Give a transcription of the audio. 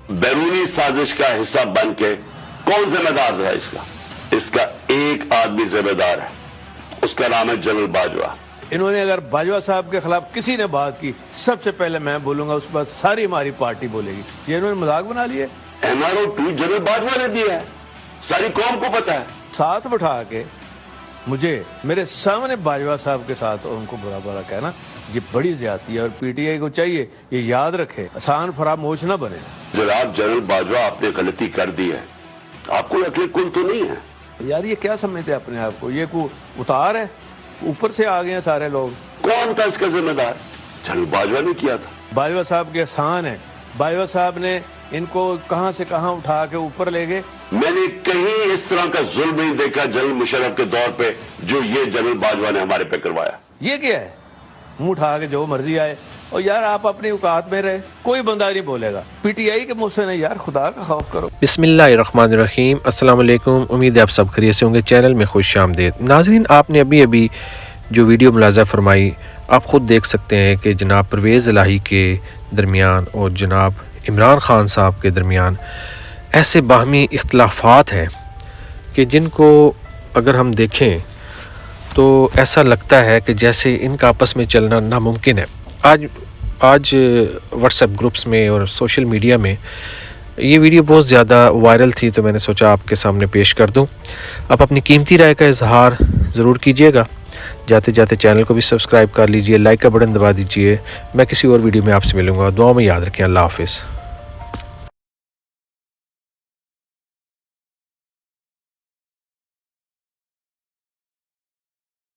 بیرونی سازش کا حصہ بن کے کون ذمہ دار ہے اس کا ایک آدمی ذمہ دار ہے، اس کا نام ہے جنرل باجوہ۔ انہوں نے اگر باجوہ صاحب کے خلاف کسی نے بات کی، سب سے پہلے میں بولوں گا، اس پر ساری ہماری پارٹی بولے گی۔ یہ انہوں نے مذاق بنا لیے۔ NRO 2 جنرل باجوہ نے دیا ہے، ساری قوم کو پتا ہے۔ ساتھ بٹھا کے مجھے میرے سامنے باجوہ صاحب کے ساتھ ان کو برا برا کہنا، یہ بڑی زیادتی ہے، اور پی ٹی آئی کو چاہیے یہ یاد رکھے، آسان فراموش نہ بنے۔ جناب جنرل باجوہ آپ نے غلطی کر دی ہے، آپ کو عقل کل تو نہیں ہے یار یہ کیا سمجھتے ہیں اپنے آپ کو؟ یہ کو اتار ہے، اوپر سے آ گئے ہیں سارے لوگ۔ کون تھا اس کا ذمہ دار؟ جنرل باجوہ نے کیا تھا۔ باجوہ صاحب کے احسان ہے، باجوہ صاحب نے ان کو کہاں سے کہاں اٹھا کے اوپر لے گئے۔ میں نے کہیں اس طرح کا ظلم نہیں دیکھا جنرل مشرف کے دور پہ جو یہ جنرل باجوہ نے ہمارے پہ کروایا۔ یہ کیا ہے؟ منہ اٹھا کے جو مرضی آئے، اور یار آپ اپنی اوقات میں رہے، کوئی بندہ نہیں بولے گا۔ پی ٹی آئی کے منہ سے نہیں، یار خدا کا خوف کرو۔ بسم اللہ الرحمن الرحیم۔ السلام علیکم، امید ہے آپ سب خیریت سے ہوں گے۔ چینل میں خوش آمدید۔ ناظرین، آپ نے ابھی جو ویڈیو ملاحظہ فرمائی، آپ خود دیکھ سکتے ہیں کہ جناب پرویز الہی کے درمیان اور جناب عمران خان صاحب کے درمیان ایسے باہمی اختلافات ہیں کہ جن کو اگر ہم دیکھیں تو ایسا لگتا ہے کہ جیسے ان کا آپس میں چلنا ناممکن ہے۔ آج واٹس ایپ گروپس میں اور سوشل میڈیا میں یہ ویڈیو بہت زیادہ وائرل تھی، تو میں نے سوچا آپ کے سامنے پیش کر دوں۔ آپ اپنی قیمتی رائے کا اظہار ضرور کیجیے گا، جاتے جاتے چینل کو بھی سبسکرائب کر لیجئے، لائک کا بٹن دبا دیجئے۔ میں کسی اور ویڈیو میں آپ سے ملوں گا، دعاؤں میں یاد رکھیں۔ اللہ حافظ۔